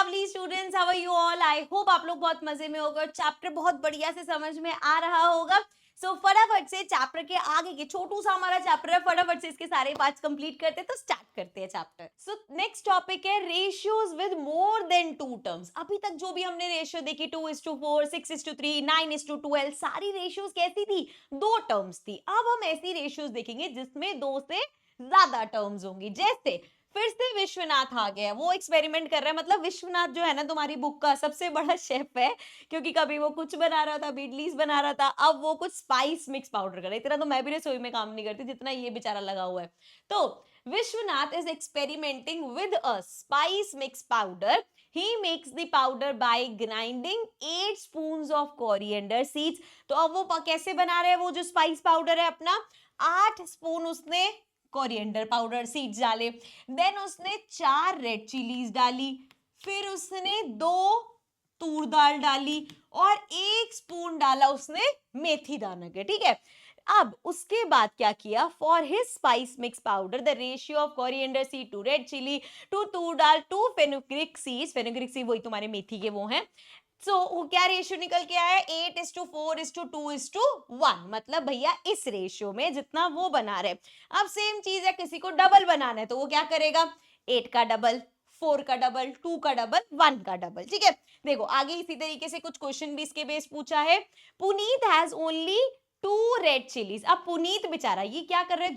Lovely students, how are you all? I hope आप लोग बहुत मजे में होगा, चैप्टर बहुत बढ़िया से समझ में आ रहा होगा। फटाफट से चैप्टर के आगे के छोटू सा हमारा चैप्टर है, फटाफट से इसके सारे पार्ट्स कंप्लीट करते हैं, तो स्टार्ट करते हैं चैप्टर। सो नेक्स्ट टॉपिक है ratios with more than two terms. अभी तक जो भी हमने रेशियो देखी 2:4, 6:3, 9:12, सारी रेशियोज कैसी थी? दो टर्म्स थी। अब हम ऐसी रेशियोज देखेंगे जिसमें दो से ज्यादा टर्म्स होंगी। जैसे फिर से विश्वनाथ आ गया, वो एक्सपेरिमेंट कर रहा है। मतलब विश्वनाथ जो है ना तुम्हारी बुक का सबसे बड़ा शेफ है, क्योंकि कभी वो कुछ बना रहा था, इडलीज बना रहा था, अब वो कुछ स्पाइस मिक्स पाउडर कर रहा है। इतना तो मैं भी रसोई में काम नहीं करती जितना ये बेचारा लगा हुआ है। तो Vishwanath is experimenting with a spice mix powder. He makes the powder by grinding 8 spoons of coriander seeds। तो अब वो कैसे बना रहे हैं? वो जो स्पाइस पाउडर है अपना, 8 स्पून उसने कोरिएंडर पाउडर सीड्स डाले, देन उसने 4 रेड चिलीज डाली, फिर उसने 2 तूर दाल डाली और 1 स्पून डाला उसने मेथी दाना के। ठीक है, अब उसके बाद क्या किया? For his spice mix powder the ratio of coriander seed to red chilli to toor dal to fenugreek seeds, fenugreek seed वही तुम्हारे मेथी के वो हैं। वो क्या रेशियो निकल के आया? 8:4:2:1। मतलब भैया इस रेशियो में जितना वो बना रहे। अब सेम चीज है, किसी को डबल बनाना है तो वो क्या करेगा? 8 का डबल, 4 का डबल, 2 का डबल, 1 का डबल। ठीक है, देखो आगे इसी तरीके से कुछ क्वेश्चन भी इसके बेस पूछा है। Puneet has only 2 red chillies. अब पुनीत बेचारा ये क्या कर रहा है?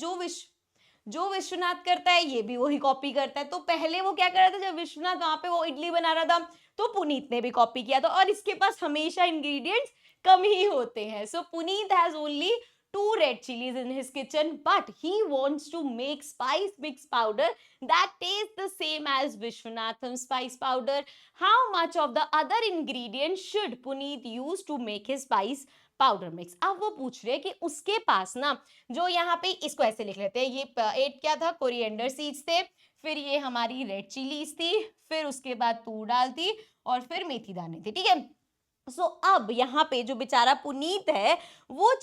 जो विश्वनाथ करता है ये भी वही कॉपी करता है। तो पहले वो क्या कर रहा था? जब विश्वनाथ वहां पे वो इडली बना रहा था तो पुनीत ने भी कॉपी किया था, और इसके पास हमेशा इंग्रेडिएंट्स कम ही होते हैं। So Puneet has only 2 red chilies in his kitchen, but he wants to make spice mix powder that tastes the same as Vishwanatham's spice powder. How much of the other ingredients should Puneet use to make his spice powder mix? अब वो पूछ रहे हैं कि उसके पास ना, जो यहाँ पे इसको ऐसे लिख लेते हैं, ये 8 क्या था? कोरिएंडर सीड्स थे, फिर ये हमारी रेड चिलीज थी, फिर उसके बाद तूर दाल थी, और फिर मेथी दाने थे। ठीक है, अब यहाँ पे जो बेचारा पुनीत है वो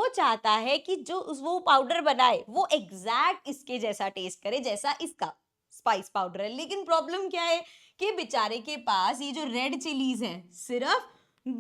चाहता है कि जो वो पाउडर बनाए वो एग्जैक्ट इसके जैसा टेस्ट करे जैसा इसका स्पाइस पाउडर है। लेकिन प्रॉब्लम क्या है कि बेचारे के पास ये जो रेड चिलीज है सिर्फ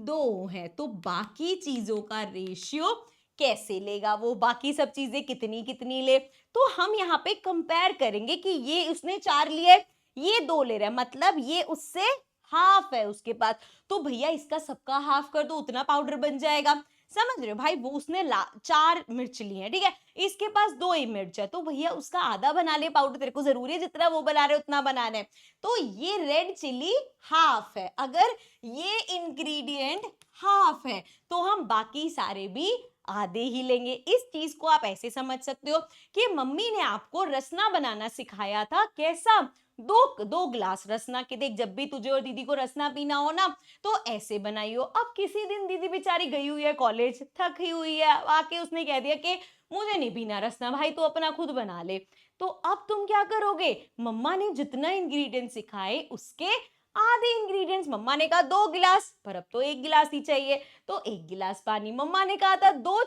2 है, तो बाकी चीजों का रेशियो कैसे लेगा? वो बाकी सब चीजें कितनी कितनी ले? तो हम यहाँ पे कंपेयर करेंगे कि ये उसने 4 लिए, ये 2 ले रहा है, मतलब ये उससे हाफ है उसके पास। तो भैया इसका सबका हाफ कर दो, उतना पाउडर बन जाएगा। समझ रहे हो भाई? वो उसने 4 मिर्च लिए हैं, ठीक है, इसके पास 2 ही मिर्च है, तो भैया उसका आधा बना ले पाउडर। तेरे को जरूरी है जितना वो बना रहे उतना बनाना है। तो ये रेड चिली हाफ है। अगर ये इंग्रेडिएंट हाफ है तो हम बाकी सारे भी आधे ही लेंगे। इस चीज को आप ऐसे समझ सकते हो कि मम्मी ने आपको रसना बनाना सिखाया था। कैसा? 2 गिलास रसना के। देख, जब भी तुझे और दीदी को रसना पीना हो ना तो ऐसे बनाइयो। अब किसी दिन दीदी बेचारी गई हुई है कॉलेज, थकी हुई है, आके उसने कह दिया कि मुझे नहीं पीना रसना, भाई तो अपना खुद बना ले। तो अब तुम क्या करोगे? मम्मा ने जितना इंग्रेडिएंट सिखाए उसके आधे इंग्रेडिएंट्स। मम्मा ने कहा 2 गिलास, पर अब तो 1 गिलास ही चाहिए, तो 1 गिलास पानी। मम्मा ने कहा था 4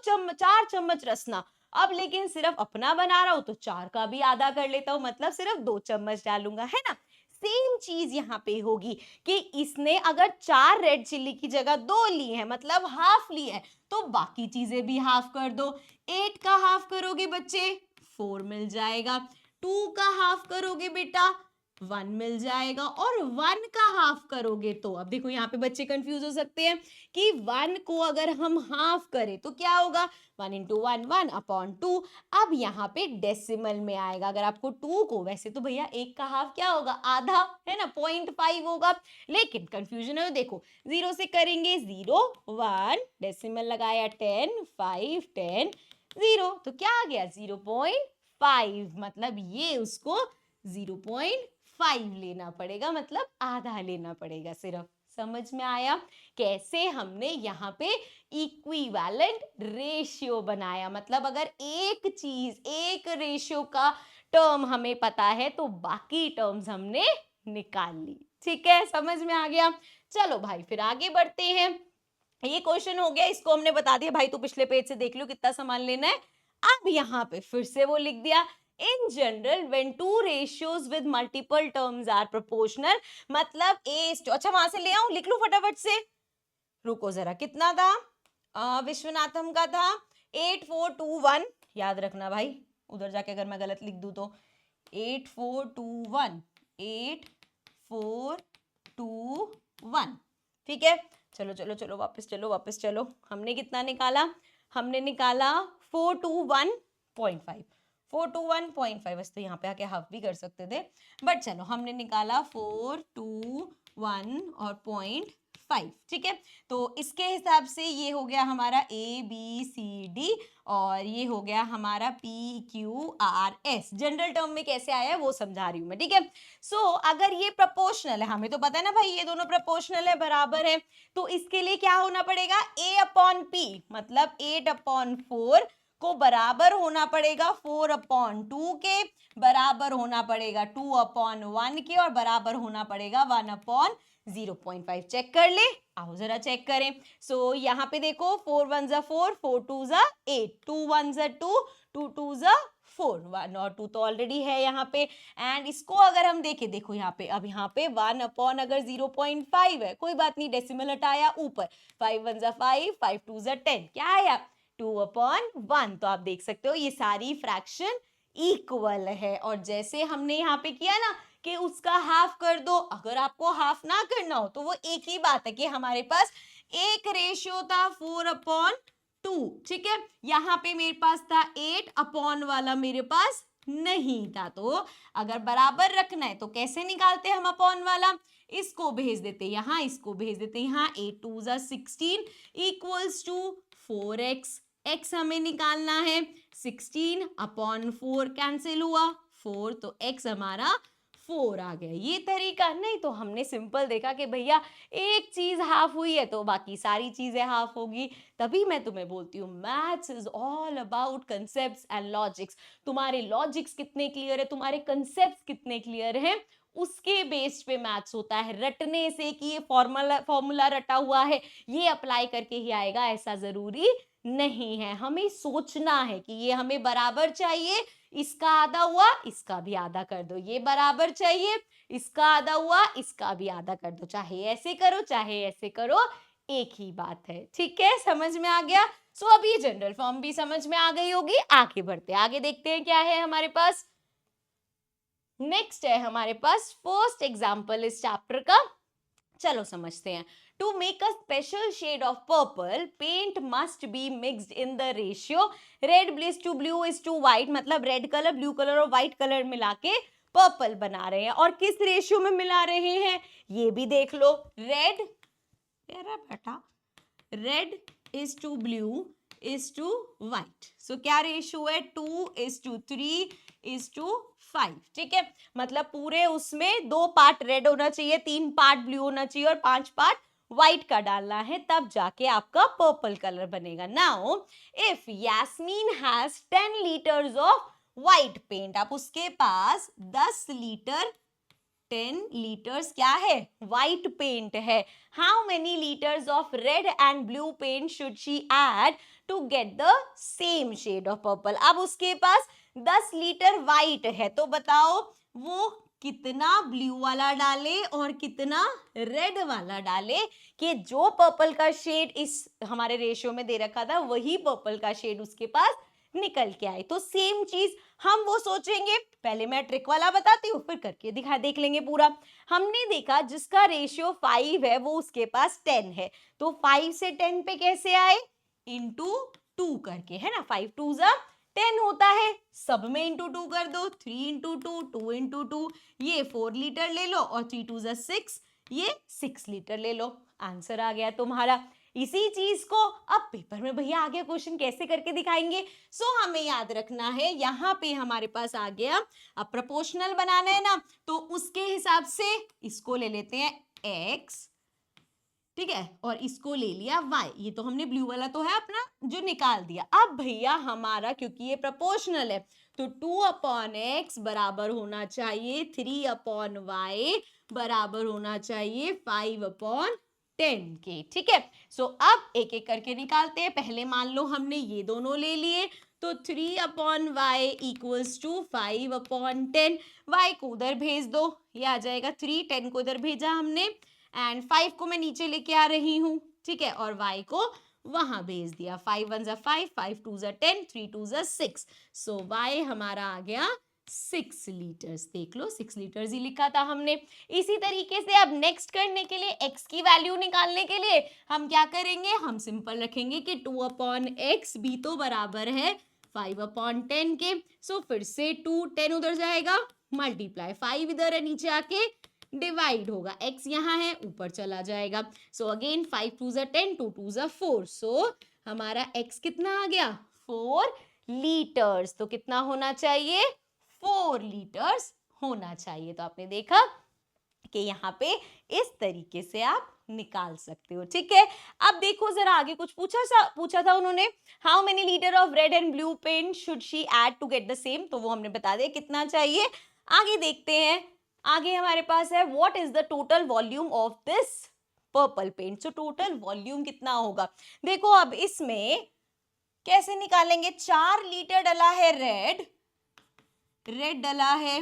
चम्मच रसना, अब लेकिन सिर्फ अपना बना रहा हूं तो 4 का भी आधा कर लेता हूं, मतलब सिर्फ 2 चम्मच डालूंगा, है ना? सेम चीज यहाँ पे होगी कि इसने अगर 4 रेड चिल्ली की जगह 2 ली है, मतलब हाफ ली है, तो बाकी चीजें भी हाफ कर दो। 8 का हाफ करोगे बच्चे 4 मिल जाएगा, 2 का हाफ करोगे बेटा 1 मिल जाएगा, और 1 का हाफ करोगे तो अब देखो यहाँ पे बच्चे कंफ्यूज हो सकते हैं कि 1 को अगर हम हाफ करें तो क्या होगा? 1 into 1 1 upon 2। अब यहाँ पे डेसिमल में आएगा। अगर आपको 2 को, वैसे तो भैया 1 का हाफ क्या होगा? आधा, है ना, 0.5 होगा, लेकिन कंफ्यूजन है। देखो 0 से करेंगे 0 1, डेसिमल लगाया 10 5 10 0, तो क्या आ गया? 0.5। मतलब ये उसको 0.5 लेना पड़ेगा, मतलब आधा लेना पड़ेगा सिर्फ। समझ में आया कैसे हमने यहाँ पे इक्विवेलेंट रेशियो बनाया? मतलब अगर एक चीज, एक रेशियो का टर्म हमें पता है तो बाकी टर्म्स हमने निकाल ली। ठीक है, समझ में आ गया? चलो भाई फिर आगे बढ़ते हैं। ये क्वेश्चन हो गया, इसको हमने बता दिया भाई, तू पिछले पेज से देख लो कितना सामान लेना है। अब यहाँ पे फिर से वो लिख दिया In general, when two ratios with multiple terms are proportional, मतलब अच्छा वहां से ले आऊं, लिख लूं फटाफट से, रुको जरा, कितना था, विश्वनाथम का था 8421, याद रखना भाई, उधर जाके अगर मैं गलत लिख दूं तो 8421, 8421, ठीक है। चलो चलो चलो वापस चलो वापस चलो, हमने कितना निकाला, हमने निकाला 421.5, 421.5, बस तो यहाँ पे आके हाफ भी कर सकते थे, बट चलो हमने निकाला 421 और 0.5, ठीक है। तो इसके हिसाब से ये हो गया हमारा ABCD और ये हो गया हमारा PQRS। जनरल टर्म में कैसे आया है वो समझा रही हूं मैं, ठीक है। सो अगर ये प्रोपोर्शनल है, हमें तो पता है ना भाई ये दोनों प्रोपोर्शनल है, बराबर है, तो इसके लिए क्या होना पड़ेगा, A/P, मतलब 8/4 को बराबर होना पड़ेगा 4/2 के, बराबर होना पड़ेगा 2/1 के, और बराबर होना पड़ेगा 1/0.5। चेक कर ले, आओ जरा चेक करें। सो यहाँ पे देखो 4 1 जा 4, 4 2 जा 8, 2 1 जा 2, 2 2 जा 4, 1 और 2 तो ऑलरेडी है यहाँ पे। एंड इसको अगर हम देखें, देखो यहाँ पे, अब यहाँ पे 1 अगर 0.5 है, कोई बात नहीं, डेसिमल हटाया ऊपर, 5 1 जा 5, 5 2 जा 10, क्या आया 2/1। तो आप देख सकते हो ये सारी फ्रैक्शन इक्वल है, और जैसे हमने यहाँ पे किया ना कि उसका हाफ कर दो, अगर आपको हाफ ना करना हो तो वो एक ही बात है कि हमारे पास एक रेशियो था 4/2, ठीक है, यहाँ पे मेरे पास था 8 वाला मेरे पास नहीं था, तो अगर बराबर रखना है तो कैसे निकालते हैं हम अपॉन वाला, इसको भेज देते यहाँ, इसको भेज देते यहाँ, 8 2 जा 16 इक्वल्स टू 4x, x हमें निकालना है, 16/4 कैंसिल हुआ 4, तो x हमारा 4 आ गया। ये तरीका नहीं तो हमने सिंपल देखा कि भैया एक चीज हाफ हुई है तो बाकी सारी चीजें हाफ होगी, तभी मैं तुम्हें बोलती हूँ maths is all about concepts and logics. तुम्हारे लॉजिक्स कितने क्लियर है, तुम्हारे कंसेप्ट्स कितने क्लियर है, उसके बेस पे मैथ्स होता है। रटने से कि ये फॉर्मूला रटा हुआ है ये अप्लाई करके ही आएगा ऐसा जरूरी नहीं है, हमें सोचना है कि ये हमें बराबर चाहिए, इसका आधा हुआ इसका भी आधा कर दो, ये बराबर चाहिए, इसका आधा हुआ इसका भी आधा कर दो, चाहे ऐसे करो चाहे ऐसे करो, एक ही बात है, ठीक है, समझ में आ गया। सो अभी जनरल फॉर्म भी समझ में आ गई होगी, आगे बढ़ते आगे देखते हैं क्या है हमारे पास। नेक्स्ट है हमारे पास फर्स्ट एग्जाम्पल इस चैप्टर का, चलो समझते हैं। To make a special shade of purple, paint must be mixed in the ratio red is to blue is to white, मतलब रेड कलर, ब्लू कलर और व्हाइट कलर मिला के पर्पल बना रहे हैं, और किस रेशियो में मिला रहे हैं ये भी देख लो, रेड तेरा बेटा, red is to blue is to white, so क्या रेशियो है 2:3 इज टू 5, ठीक है, मतलब पूरे उसमें 2 पार्ट रेड होना चाहिए, 3 पार्ट ब्लू होना चाहिए और 5 पार्ट व्हाइट का डालना है, तब जाके आपका पर्पल कलर बनेगा। Now if Yasmin has 10 litres of white paint, आप उसके पास 10 लीटर 10 लीटर्स क्या है व्हाइट पेंट है, how many litres of red and blue paint should she add to get the same shade of purple. अब उसके पास 10 लीटर व्हाइट है, तो बताओ वो कितना ब्लू वाला डाले और कितना रेड वाला डाले कि जो पर्पल का शेड इस हमारे रेशियो में दे रखा था वही पर्पल का शेड उसके पास निकल के आए। तो सेम चीज हम वो सोचेंगे, पहले मैं ट्रिक वाला बताती हूँ फिर करके देख लेंगे पूरा। हमने देखा जिसका रेशियो 5 है वो उसके पास 10 है, तो 5 से 10 पे कैसे आए, इंटू 2 करके, है ना, 5 2 जा 10 होता है, सब में इंटू 2 कर दो, 3 इंटू 2, 2 इंटू 2, ये 4 लीटर ले लो, और 3 2 जा 6, ये 6 लीटर ले लो, आंसर आ गया तुम्हारा। इसी चीज को अब पेपर में भैया आगे क्वेश्चन कैसे करके दिखाएंगे, सो हमें याद रखना है, यहाँ पे हमारे पास आ गया, अब प्रोपोर्शनल बनाना है ना, तो उसके हिसाब से इसको ले लेते हैं x, ठीक है, और इसको ले लिया y, ये तो हमने ब्लू वाला तो है अपना जो निकाल दिया। अब भैया हमारा क्योंकि ये प्रोपोर्शनल है तो 2/x बराबर होना चाहिए 3/y बराबर होना चाहिए 5/10 के, ठीक है। सो अब एक एक करके निकालते हैं, पहले मान लो हमने ये दोनों ले लिए, तो 3/y इक्वल्स टू 5/10। y को उधर भेज दो, ये आ जाएगा 3, 10 को इधर भेजा हमने एंड 5 को मैं नीचे लेके आ रही हूँ, ठीक है, और y को वहां भेज दिया। 5 1 जा 5, 5 2 जा 10, 3 2 जा 6। सो y हमारा आ गया 6 लीटर्स। देख लो 6 लीटर्स ही लिखा था हमने। इसी तरीके से अब नेक्स्ट करने के लिए x की वैल्यू निकालने के लिए हम क्या करेंगे, हम सिंपल रखेंगे कि 2/x भी तो बराबर है 5/10 के। सो फिर से 2, 10 उधर जाएगा, मल्टीप्लाई 5 इधर है, नीचे आके डिवाइड होगा, x यहाँ है ऊपर चला जाएगा। सो अगेन 5 2 जा 10, 2 2 जा 4। सो हमारा x कितना आ गया, 4 लीटर्स। तो कितना होना चाहिए, 4 लीटर्स होना चाहिए। तो आपने देखा कि यहाँ पे इस तरीके से आप निकाल सकते हो, ठीक है। अब देखो जरा आगे कुछ पूछा था उन्होंने, how many litre of red and blue paint should she add to get the same. तो वो हमने बता दिया कितना चाहिए। आगे देखते हैं, आगे हमारे पास है what is the total volume of this purple paint. So total volume कितना होगा, देखो अब इसमें कैसे निकालेंगे। 4 लीटर डला है रेड डला है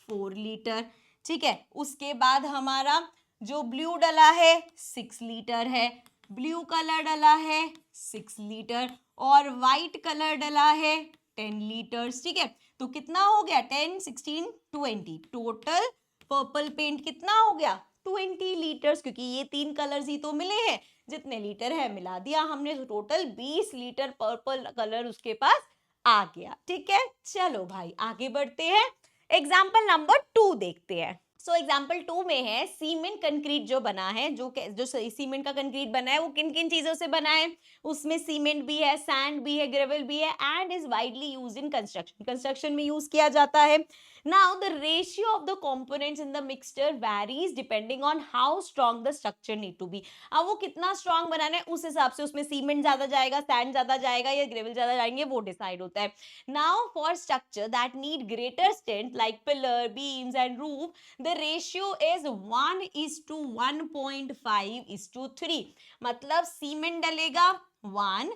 4 लीटर, ठीक है। उसके बाद हमारा जो ब्लू डला है 6 लीटर है, ब्लू कलर डला है 6 लीटर और व्हाइट कलर डला है 10 लीटर्स, ठीक है। तो कितना हो गया, 10 16 20, टोटल पर्पल पेंट कितना हो गया, 20 लीटर्स, क्योंकि ये 3 कलर्स ही तो मिले हैं, जितने लीटर है मिला दिया हमने, तो टोटल 20 लीटर पर्पल कलर उसके पास आ गया, ठीक है। चलो भाई आगे बढ़ते हैं, एग्जाम्पल नंबर 2 देखते हैं। सो एग्जाम्पल 2 में है सीमेंट कंक्रीट जो बना है, जो सीमेंट का कंक्रीट बना है वो किन किन चीजों से बना है, उसमें सीमेंट भी है, सैंड भी है, ग्रेवल भी है and is widely used in construction में यूज किया जाता है। Now the ratio of the components in the mixture varies depending on how strong the structure need to be। अब वो कितना strong बनाना है उस हिसाब से उसमें सीमेंट ज्यादा जाएगा, सैंड ज्यादा जाएगा या ग्रेवल ज्यादा जाएंगे, वो डिसाइड होता है। Now for structure that need greater strength like pillar, beams and roof, the ratio is 1:1.5:3। मतलब सीमेंट डलेगा 1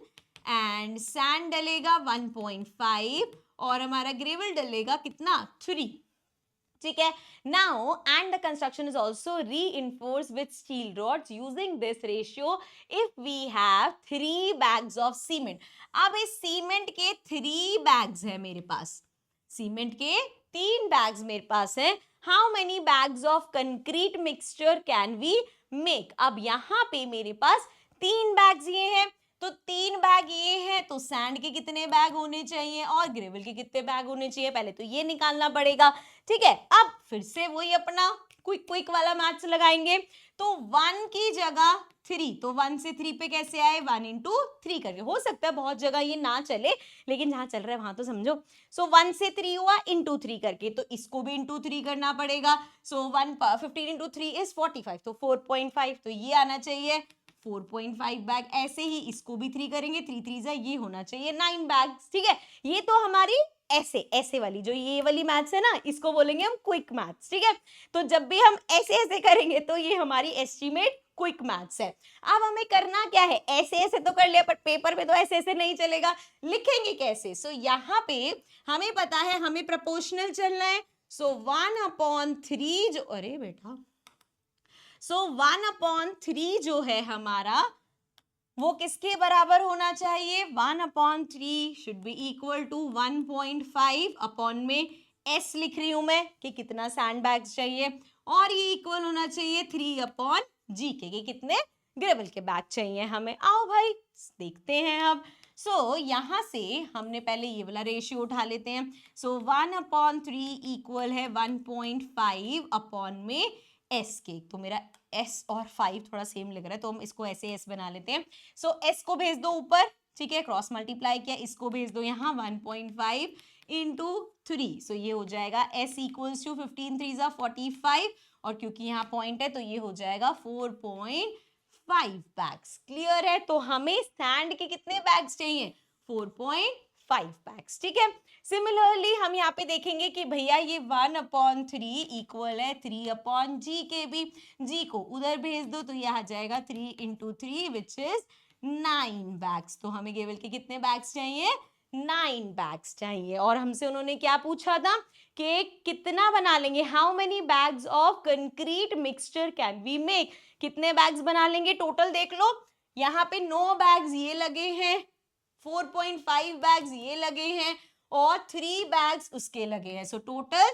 एंड सैंड डलेगा 1.5 और हमारा ग्रेवल डलेगा कितना, 3, ठीक है। Now and the construction is also reinforced with steel rods using this ratio if we have 3 bags of cement. अब इस सीमेंट के 3 बैग्स है मेरे पास, सीमेंट के 3 बैग्स मेरे पास है। How many bags of concrete mixture can we make. अब यहाँ पे मेरे पास 3 बैग्स ये हैं, तो 3 बैग ये है, तो सैंड के कितने बैग होने चाहिए और ग्रेवल के कितने बैग होने चाहिए, पहले तो ये निकालना पड़ेगा, ठीक है। अब फिर से वही अपना क्विक वाला मैथ्स लगाएंगे। तो 1 की जगह 3, तो 1 से 3 पे कैसे आए, 1 into 3 करके। हो सकता है बहुत जगह ये ना चले, लेकिन जहां चल रहा है वहां तो समझो। सो 1 से 3 हुआ into 3 करके, तो इसको भी into 3 करना पड़ेगा। सो 15 into 3 is 45, तो 4.5, तो ये आना चाहिए 4.5 बैग। ऐसे ही इसको भी 3 करेंगे, 3 3 जा ये होना चाहिए 9 बैग्स, ठीक है। ये तो हमारी ऐसे वाली जो ये वाली मैथ्स है ना, इसको बोलेंगे हम क्विक मैथ्स, ठीक है। तो जब भी हम ऐसे करेंगे तो ये हमारी एस्टीमेट क्विक मैथ्स है। अब हमें करना क्या है, ऐसे तो कर लिया, पर पेपर पे तो ऐसे नहीं चलेगा, लिखेंगे कैसे। सो यहाँ पे हमें पता है हमें प्रोपोर्शनल चलना है। सो 1/3 जो, अरे बेटा, सो 1/3 जो है हमारा वो किसके बराबर होना चाहिए, 1/3 should be equal to 1.5 upon में s लिख रही हूं मैं कि कितना सैंड बैग्स चाहिए, और ये इक्वल होना चाहिए 3/g के, कितने ग्रेवल के बैग चाहिए हमें। आओ भाई देखते हैं अब। सो यहाँ से हमने पहले ये वाला रेशियो उठा लेते हैं। सो 1/3 इक्वल है 1.5 अपॉन में s के, तो मेरा s और 5 थोड़ा सेम लग रहा है, तो हम इसको ऐसे s बना लेते हैं। सो s को भेज दो ऊपर, ठीक है, क्रॉस मल्टीप्लाई किया, इसको भेज दो यहाँ 1.5 into 3। सो ये हो जाएगा s इक्वल्स टू 15 3 जा 45, और क्योंकि यहाँ पॉइंट है तो ये हो जाएगा 4.5 बैग्स। क्लियर है। तो हमें सैंड के कितने बैग्स चाहिए, 4.5 बैग्स, ठीक है। सिमिलरली हम यहाँ पे देखेंगे कि भैया ये 1/3 इक्वल है 3/g के भी, g को उधर भेज दो तो यह आ जाएगा 3 into 3 विच इज 9 बैग्स। तो हमें केवल के कितने बैग्स चाहिए, 9 बैग्स चाहिए। और हमसे उन्होंने क्या पूछा था कि कितना बना लेंगे, how many bags of concrete mixture can we make, कितने बैग्स बना लेंगे टोटल। देख लो यहाँ पे 9 बैग्स ये लगे हैं, 4.5 बैग्स ये लगे हैं और 3 बैग्स उसके लगे हैं। सो टोटल,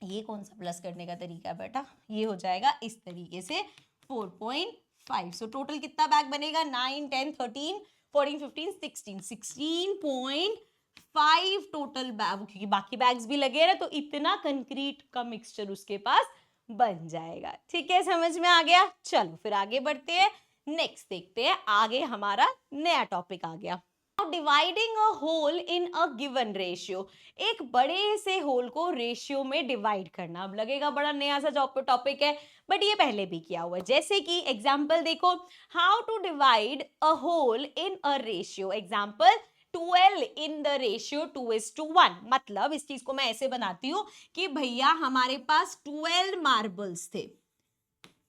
ये कौन सा प्लस करने का तरीका है बेटा, ये हो जाएगा इस तरीके से 4.5। सो टोटल कितना बैग बनेगा, 9 10 13 14 15 16 16.5 टोटल बैग, क्योंकि बाकी बैग्स भी लगे ना तो इतना कंक्रीट का मिक्सचर उसके पास बन जाएगा। ठीक है, समझ में आ गया। चलो फिर आगे बढ़ते हैं, नेक्स्ट देखते हैं, आगे हमारा नया टॉपिक आ गया, dividing a whole in a given ratio. एक बड़े से होल को रेशियो में डिवाइड करना। अब लगेगा बड़ा नया सा टॉपिक है, बट ये पहले भी किया हुआ है। जैसे कि एग्जांपल देखो, how to divide a whole in a ratio. Example 12 in the ratio 2:1। मतलब इस चीज को मैं ऐसे बनाती हूँ कि भैया हमारे पास 12 मार्बल्स थे,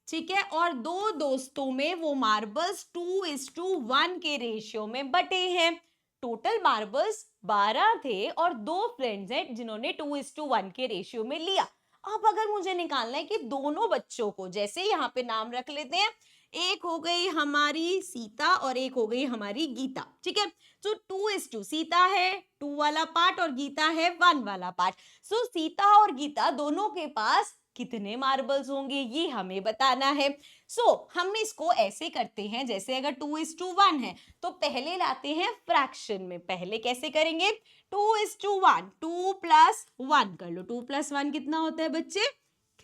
ठीक है, और दो दोस्तों में वो मार्बल्स 2:1 के रेशियो में बटे हैं। टोटल मार्बल्स 12 थे और दो फ्रेंड्स हैं जिन्होंने 2:1 के रेशियो में लिया। अब अगर मुझे निकालना है कि दोनों बच्चों को, जैसे यहाँ पे नाम रख लेते हैं, एक हो गई हमारी सीता और एक हो गई हमारी गीता, ठीक है। तो 2:2, सीता है 2 वाला पार्ट और गीता है 1 वाला पार्ट। सो सीता और गीता दोनों के पास कितने मार्बल्स होंगे ये हमें बताना है। हमने इसको ऐसे करते हैं, जैसे अगर 2:1 है तो पहले लाते हैं फ्रैक्शन में। पहले कैसे करेंगे, 2:1, 2 + 1 कर लो। 2 + 1 कितना होता है बच्चे,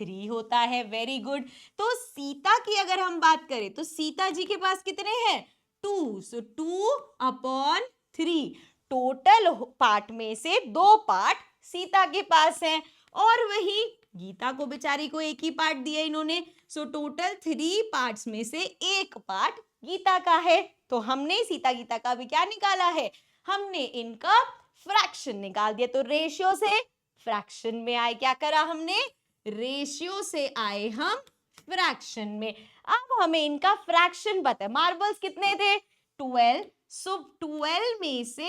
3 होता है। Very good. तो सीता की अगर हम बात करें तो सीता जी के पास कितने हैं, 2। सो 2/3। टोटल पार्ट में से 2 पार्ट सीता के पास हैं, और वही गीता को बेचारी को एक ही पार्ट दिया इन्होंने। सो टोटल 3 पार्ट्स में से एक पार्ट गीता का है। तो हमने सीता गीता का भी क्या निकाला है, हमने इनका फ्रैक्शन निकाल दिया। तो रेशियो से फ्रैक्शन में आए, क्या करा हमने, रेशियो से आए हम फ्रैक्शन में। अब हमें इनका फ्रैक्शन पता है, मार्बल्स कितने थे, 12। सो 12 में से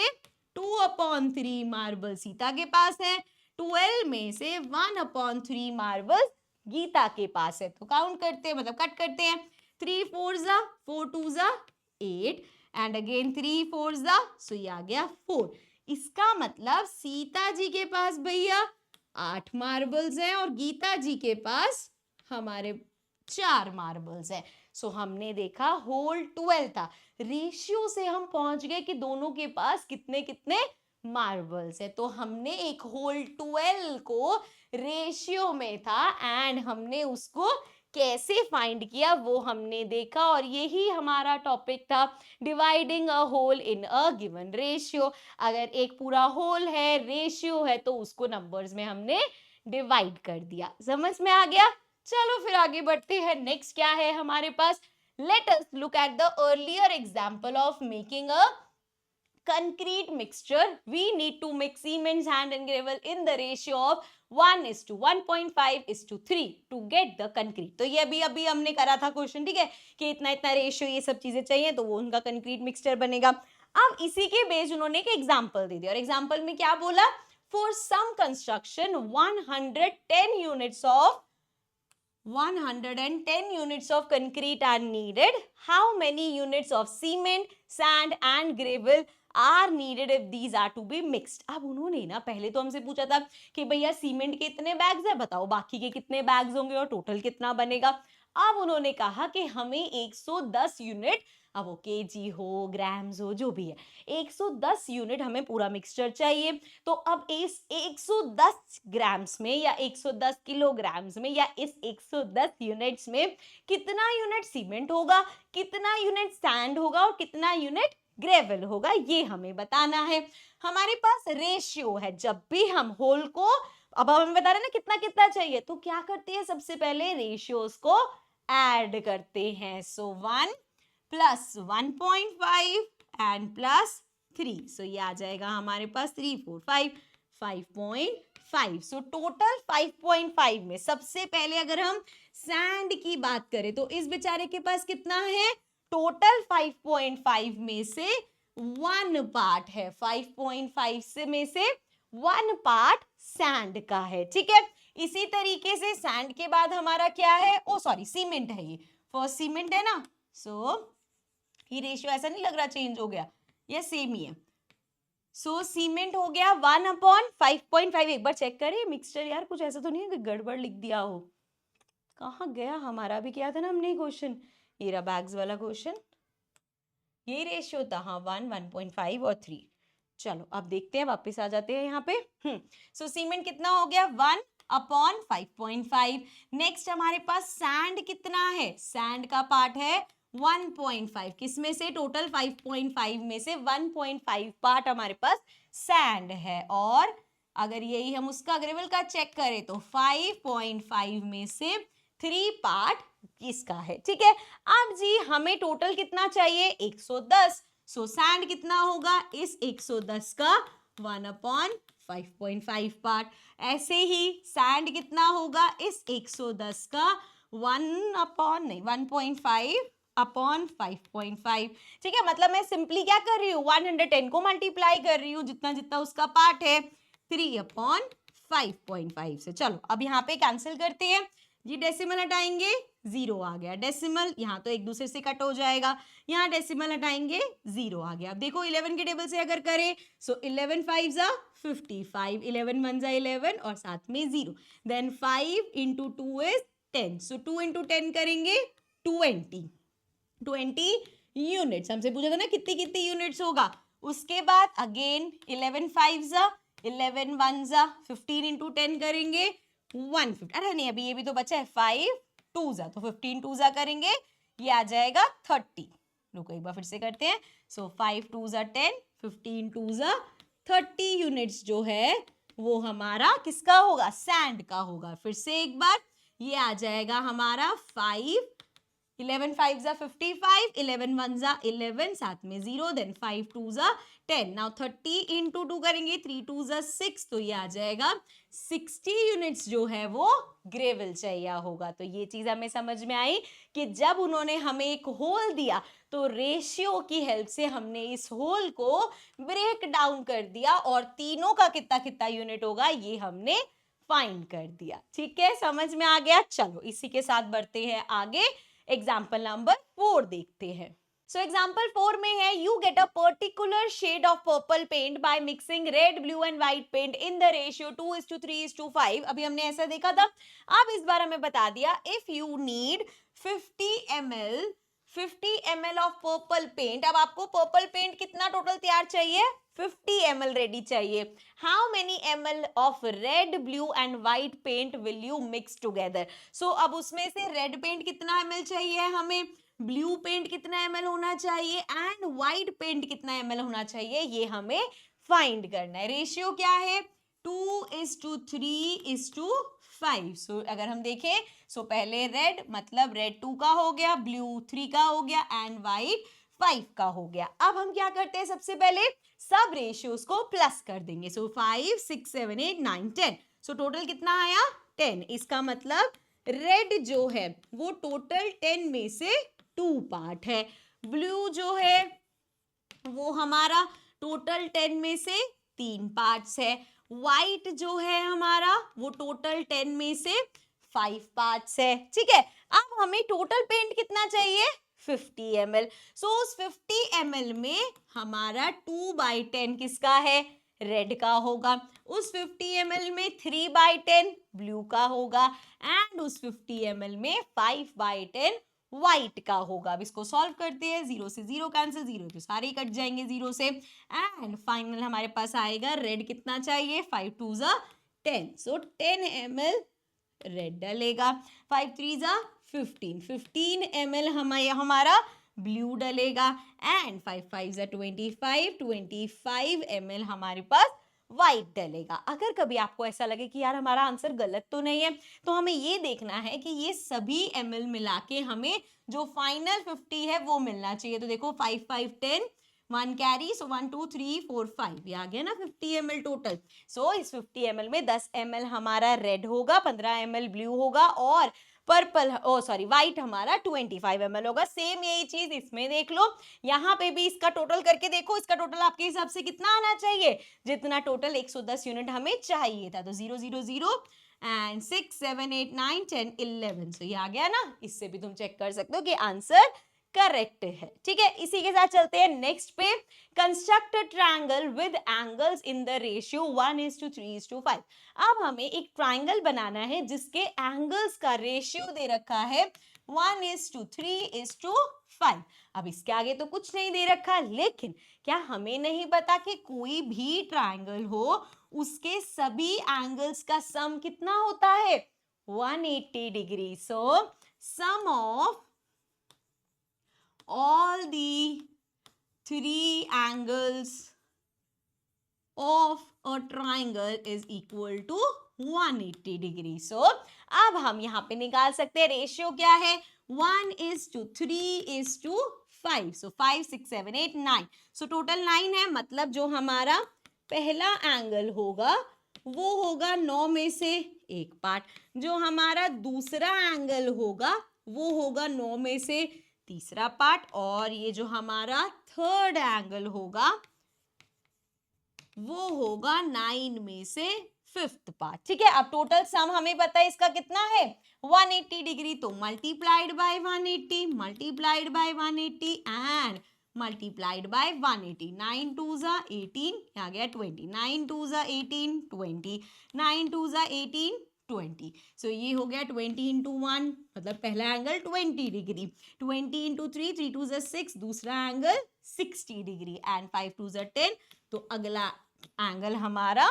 2/3 मार्बल सीता के पास है, 12 में से 1/3 मार्बल गीता के पास है। तो काउंट करते हैं, मतलब कट करते हैं, 3 4 4 2 8 एंड अगेन 3 4 सो ये आ गया 4। इसका मतलब सीता जी के पास भैया 8 मार्बल्स हैं और गीता जी के पास हमारे 4 मार्बल्स हैं। सो हमने देखा होल 12 था, रेशियो से हम पहुंच गए कि दोनों के पास कितने कितने मार्बल्स है। तो हमने एक होल 12 को रेशियो में था एंड हमने उसको कैसे फाइंड किया वो हमने देखा, और यही हमारा टॉपिक था, dividing a whole in a given ratio. अगर एक पूरा होल है, रेशियो है, तो उसको नंबर्स में हमने डिवाइड कर दिया। समझ में आ गया। चलो फिर आगे बढ़ते हैं, नेक्स्ट क्या है हमारे पास, let us look at the earlier example of making a concrete mixture. We need to mix cement, sand and gravel in the ratio of 1:1.5:3 to get the concrete. तो ये अभी हमने करा था क्वेश्चन, ठीक है, कि इतना इतना रेशियो ये सब चीजें चाहिए तो वो उनका कंक्रीट मिक्सचर बनेगा। अब इसी के बेस उन्होंने एक एग्जांपल दे दिया, और एग्जांपल में क्या बोला, for some construction 110 units of 110 units of concrete are needed. How many units of cement, sand and gravel are needed if these are to be mixed? अब उन्होंने ना पहले तो हमसे पूछा था कि भैया सीमेंट के इतने बैग्स है, बताओ बाकी के कितने बैग्स होंगे और टोटल कितना बनेगा। अब उन्होंने कहा कि हमें 110 यूनिट, अब वो केजी हो ग्राम्स हो जो भी है, 110 यूनिट हमें पूरा मिक्सचर चाहिए। तो अब इस 110 ग्राम्स में या 110 किलोग्राम्स में या इस 110 यूनिट्स में कितना यूनिट सीमेंट होगा, कितना यूनिट सैंड होगा और कितना यूनिट ग्रेवल होगा, ये हमें बताना है। हमारे पास रेशियो है, जब भी हम होल को, अब हमें बता रहे ना कितना कितना चाहिए, तो क्या करते हैं, सबसे पहले रेशियोज को ऐड करते हैं। सो 1 + 1.5 एंड +3, सो ये आ जाएगा हमारे पास 3 4 5 5.5। सो टोटल 5.5 में सबसे पहले अगर हम सैंड की बात करें तो इस बेचारे के पास कितना है, टोटल 5.5 में से 1 पार्ट है, 5.5 से में से 1 पार्ट सैंड का है, ठीक है। इसी तरीके से सैंड के बाद हमारा क्या है, ओ सॉरी सीमेंट है, ये फर्स्ट सीमेंट है ना, सो ये रेशियो ऐसा नहीं लग रहा चेंज हो गया, ये सेम ही है। सो सीमेंट हो गया 1/5.5। एक बार चेक करें मिक्सचर, यार कुछ ऐसा तो नहीं है कि गड़बड़ लिख दिया हो, कहाँ गया हमारा, भी किया था ना हमने क्वेश्चन, ये रहा बैग्स वाला क्वेश्चन, ये रेशियो था, हाँ 1, 1.5 और 3। चलो अब देखते हैं, वापस आ जाते हैं यहाँ पे। सो सीमेंट कितना हो गया, 1/5.5। नेक्स्ट हमारे पास सैंड कितना है, सैंड का पार्ट है 1.5, किसमें से, टोटल 5.5 में से 1.5 पार्ट हमारे पास सैंड है। और अगर यही हम उसका अग्रेवल का चेक करें तो 5.5 में से 3 पार्ट किसका है, ठीक है। अब जी हमें टोटल कितना चाहिए, 110। सो सैंड कितना होगा, इस 110 का 1/5.5 पार्ट। ऐसे ही सैंड कितना होगा, इस 110 का 1/5/5.5, ठीक है। मतलब मैं सिंपली क्या कर रही हूँ, 110 को मल्टीप्लाई कर रही हूँ जितना जितना उसका पार्ट है 3/5.5 से। चलो अब यहाँ पे कैंसिल करते हैं, ये डेसिमल हटाएंगे, 0 आ गया, डेसिमल यहाँ तो एक दूसरे से कट हो जाएगा, यहाँ डेसिमल हटाएंगे, 0 आ गया। अब देखो 11 के टेबल से अगर करें, सो 11 5 जा 55, 11 1 जा 11 और साथ में 0, then 5 into 2 is 10, so 2 into 10 करेंगे 20 यूनिट्स। हमसे पूछा था ना कितनी कितनी यूनिट्स होगा। उसके बाद अगेन 11 5 जा 11 1 जा 15 into 10 करेंगे 150, अरे नहीं अभी ये भी तो बचा है, 5 2 जा तो 15 2 जा करेंगे, ये आ जाएगा 30। रुको एक बार फिर से करते हैं, सो 5 2 जा 10, 15 2 जा 30 यूनिट्स जो है वो हमारा किसका होगा, सैंड का होगा। फिर से एक बार, ये आ जाएगा हमारा 5, 11 5 जा 55, 11 1 जा 11, साथ में 0, देन 5 2 जा 10। नाउ 30 into 2 करेंगे, 3 2 जा 6, तो ये आ जाएगा 60 यूनिट्स जो है वो ग्रेवल चाहिए होगा। तो ये चीज हमें समझ में आई कि जब उन्होंने हमें एक होल दिया तो रेशियो की हेल्प से हमने इस होल को ब्रेक डाउन कर दिया और तीनों का कितना कितना यूनिट होगा ये हमने फाइंड कर दिया। ठीक है, समझ में आ गया। चलो इसी के साथ बढ़ते हैं आगे, एग्जाम्पल नंबर 4 देखते हैं। सो एग्जाम्पल 4 में है, you get a particular shade of purple paint by mixing red blue and white paint in the ratio 2:3:5। अभी हमने ऐसा देखा था, अब इस बार हमें बता दिया if you need 50 ml of purple paint. अब आपको पर्पल पेंट कितना टोटल तैयार चाहिए, 50 ml रेडी चाहिए। How many ml of red blue and white paint will you mix together. So अब उसमें से रेड पेंट कितना ml चाहिए हमें, ब्लू पेंट कितना ml होना चाहिए एंड व्हाइट पेंट कितना ml होना चाहिए, ये हमें फाइंड करना है। रेशियो क्या है, 2:3:5। सो अगर हम देखें, सो पहले रेड मतलब रेड 2 का हो गया, ब्लू 3 का हो गया एंड व्हाइट 5 का हो गया। अब हम क्या करते हैं, सबसे पहले सब रेशियोज को प्लस कर देंगे। सो 5 6 7 8 9 10, सो टोटल कितना आया 10। इसका मतलब रेड जो है वो टोटल 10 में से 2 पार्ट है, ब्लू जो है वो हमारा टोटल 10 में से 3 पार्ट्स है, व्हाइट जो है हमारा वो टोटल 10 में से 5 पार्ट्स है। ठीक है, अब हमें टोटल पेंट कितना चाहिए, 50 ml। सो उस 50 ml में हमारा 2/10 किसका है, रेड का होगा। उस 50 ml में 3/10 ब्लू का होगा एंड उस 50 ml में 5/10 व्हाइट का होगा। अब इसको सॉल्व करते हैं, 0 से 0 कैंसिल, 0 तो सारे ही कट जाएंगे 0 से एंड फाइनल हमारे पास आएगा रेड कितना चाहिए, 5 2 जा 10, सो 10 ml रेड डलेगा, 5 3 जा 15 ml हमारा ब्लू डलेगा एंड 5 5 जा 25 ml हमारे पास व्हाइट डलेगा। अगर कभी आपको ऐसा लगे कि यार हमारा आंसर गलत तो नहीं है, तो हमें ये देखना है कि ये सभी ml मिला के हमें जो फाइनल 50 है वो मिलना चाहिए। तो देखो 5 5 10, 1 कैरी, सो 1 2 3 4 5, ये आ गया ना 50 ml टोटल। सो इस 50 ml में 10 ml हमारा रेड होगा, 15 ml ब्लू होगा और पर्पल ओ सॉरी व्हाइट हमारा 25 ml होगा। सेम यही चीज इसमें देख लो, यहाँ पे भी इसका टोटल करके देखो, इसका टोटल आपके हिसाब से कितना आना चाहिए, जितना टोटल 110 यूनिट हमें चाहिए था। तो 0 0 0 एंड 6 7 8 9 10 11, सो ये आ गया ना। इससे भी तुम चेक कर सकते हो कि आंसर करेक्ट है। ठीक है, इसी के साथ चलते हैं नेक्स्ट पे। Construct a triangle with angles in the ratio 1:3:5। अब हमें एक ट्रायंगल बनाना है जिसके एंगल्स का रेशियो दे रखा है 1:3:5। अब इसके आगे तो कुछ नहीं दे रखा, लेकिन क्या हमें नहीं पता कि कोई भी ट्रायंगल हो उसके सभी एंगल्स का सम कितना होता है, 180 degree. So sum of all the three angles of a triangle is equal to 180 degree. So अब हम यहाँ पे निकाल सकते हैं रेशियो क्या है, 1:3:5. So 5 6 7 8 9. So टोटल 9 है, मतलब जो हमारा पहला एंगल होगा वो होगा 9 में से एक पार्ट, जो हमारा दूसरा एंगल होगा वो होगा 9 में से तीसरा पार्ट, और ये जो हमारा थर्ड एंगल होगा वो होगा 9 में से फिफ्थ पार्ट। ठीक है, अब टोटल सम हमें पता है इसका कितना है, 180 डिग्री। तो multiplied by 180, multiplied by 180 and multiplied by 180। 9 2 जा 18, आ गया 20, 9 2 जा 18 20, 9 2 जा 18 20। सो ये हो गया 20 इंटू 1, मतलब पहला एंगल 20 डिग्री, 20 इंटू 3, 3 2 जा 6, दूसरा एंगल 60 डिग्री एंड 5 2 जा 10, तो अगला एंगल हमारा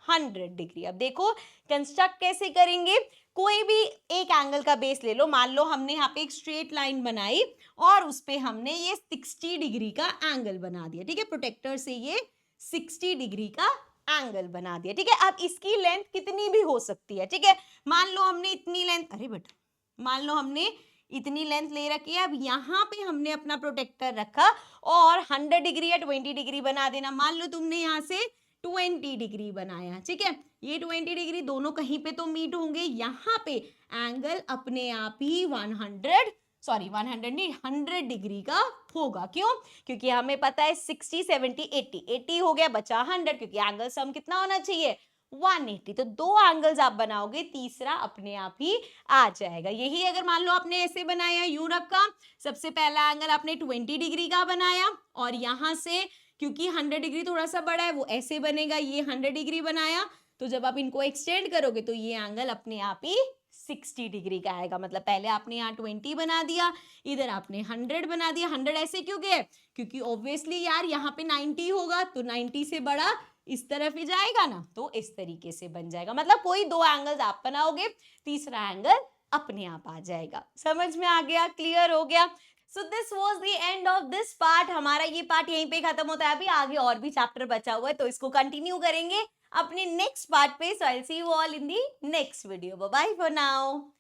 100 डिग्री। अब देखो कंस्ट्रक्ट कैसे करेंगे, कोई भी एक एंगल का बेस ले लो, मान लो हमने यहाँ पे एक स्ट्रेट लाइन बनाई और उस पे हमने ये 60 डिग्री का एंगल बना दिया। ठीक है, प्रोटेक्टर से ये 60 डिग्री का एंगल बना दिया। ठीक है, अब इसकी लेंथ कितनी भी हो सकती है। ठीक है, मान लो हमने इतनी लेंथ, अरे बेटा मान लो हमने इतनी लेंथ ले रखी है, अब यहाँ पे हमने अपना प्रोटेक्टर रखा और 100 डिग्री या 20 डिग्री बना देना। मान लो तुमने यहाँ से 20 डिग्री बनाया, ठीक है, ये 20 डिग्री दोनों कहीं पे तो मीट होंगे, यहाँ पे एंगल अपने आप ही 100 नहीं 100 डिग्री का होगा। क्यों, क्योंकि हमें पता है 60 70 80, 80 हो गया, बचा 100, क्योंकि एंगल सम कितना होना चाहिए 180। तो दो एंगल्स आप बनाओगे, तीसरा अपने आप ही आ जाएगा। यही अगर मान लो आपने ऐसे बनाया, यू रखा, सबसे पहला एंगल आपने 20 डिग्री का बनाया और यहाँ से क्योंकि 100 डिग्री थोड़ा सा बड़ा है वो ऐसे बनेगा, ये 100 डिग्री बनाया, तो जब आप इनको एक्सटेंड करोगे तो ये एंगल अपने आप ही 60 डिग्री का आएगा। मतलब पहले आपने यहाँ 20 बना दिया, इधर आपने 100 बना दिया। 100 ऐसे क्यों गए, क्योंकि ऑब्वियसली यार यहाँ पे 90 होगा तो 90 से बड़ा इस तरफ ही जाएगा ना, तो इस तरीके से बन जाएगा। मतलब कोई दो एंगल्स आप बनाओगे, तीसरा एंगल अपने आप आ जाएगा। समझ में आ गया, क्लियर हो गया। So this was the end of this part. हमारा ये पार्ट यहीं पे खत्म होता है, अभी आगे और भी चैप्टर बचा हुआ है तो इसको कंटिन्यू करेंगे अपने नेक्स्ट पार्ट पे। So I will see you all in the next video. Bye bye for now.